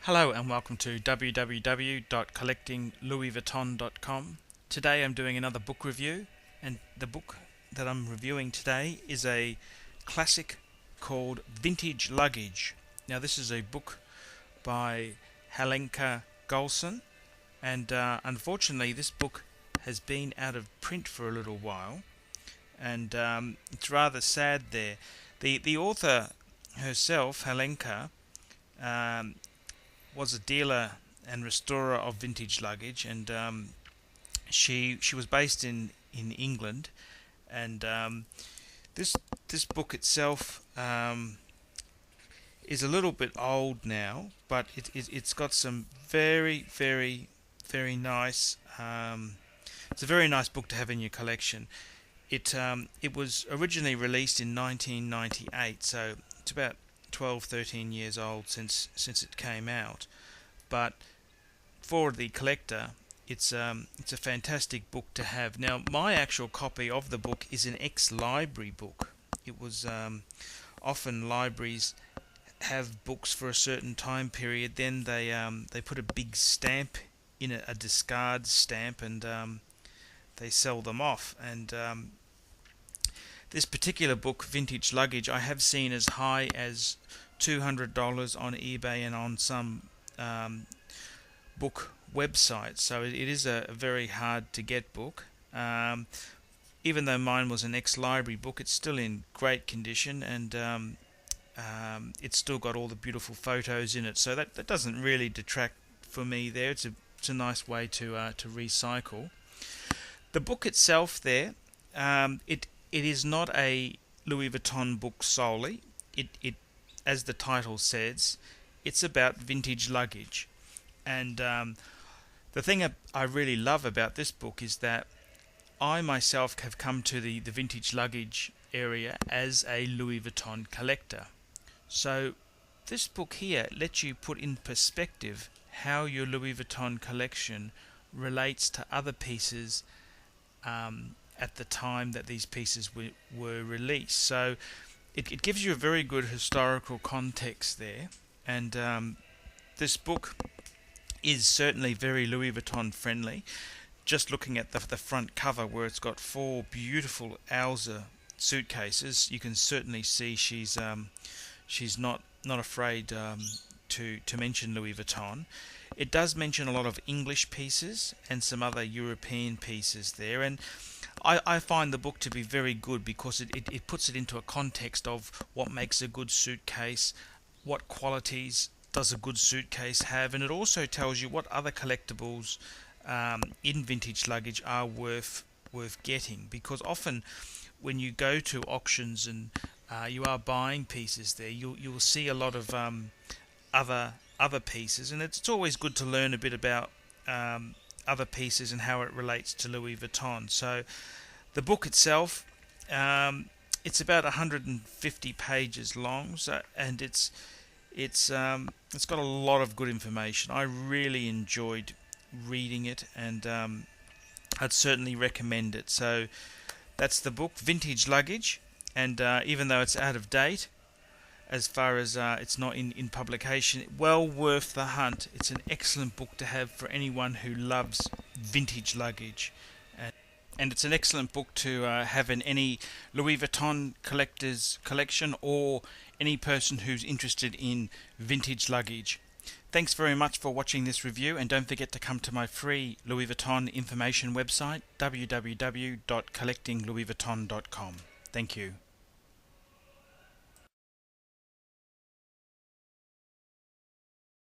Hello and welcome to www.collectinglouisvuitton.com. Today I'm doing another book review, and the book that I'm reviewing today is a classic called Vintage Luggage. Now this is a book by Helenka Gulshan, and unfortunately this book has been out of print for a little while, and it's rather sad there. The author herself, Helenka, um, was a dealer and restorer of vintage luggage, and she was based in England, and this book itself is a little bit old now, but it's got some very nice. It's a very nice book to have in your collection. It was originally released in 1998, so it's about 12-13 years old since it came out, but for the collector it's a fantastic book to have. Now my actual copy of the book is an ex-library book. It was often libraries have books for a certain time period, then they put a big stamp in a discard stamp, and they sell them off, and this particular book, Vintage Luggage, I have seen as high as $200 on eBay and on some book websites. So it is a very hard to get book. Even though mine was an ex-library book, it's still in great condition, and it's still got all the beautiful photos in it. So that doesn't really detract for me there. It's a nice way to recycle. The book itself there, it is not a Louis Vuitton book solely. It, as the title says, it's about vintage luggage. And the thing I really love about this book is that I myself have come to the vintage luggage area as a Louis Vuitton collector. So this book here lets you put in perspective how your Louis Vuitton collection relates to other pieces at the time that these pieces were released. So it gives you a very good historical context there, and this book is certainly very Louis Vuitton friendly. Just looking at the front cover, where it's got four beautiful Alza suitcases, you can certainly see she's not afraid to mention Louis Vuitton. It does mention a lot of English pieces and some other European pieces there, and I find the book to be very good because it puts it into a context of what makes a good suitcase, what qualities does a good suitcase have, and it also tells you what other collectibles in vintage luggage are worth getting, because often when you go to auctions and you are buying pieces there, you'll see a lot of other pieces, and it's always good to learn a bit about other pieces and how it relates to Louis Vuitton. So the book itself, it's about 150 pages long, and it's got a lot of good information. I really enjoyed reading it, and I'd certainly recommend it. So that's the book, Vintage Luggage, and even though it's out of date, as far as it's not in publication, well worth the hunt. It's an excellent book to have for anyone who loves vintage luggage, and it's an excellent book to have in any Louis Vuitton collector's collection, or any person who's interested in vintage luggage. Thanks very much for watching this review, and don't forget to come to my free Louis Vuitton information website, www.collectinglouisvuitton.com. Thank you.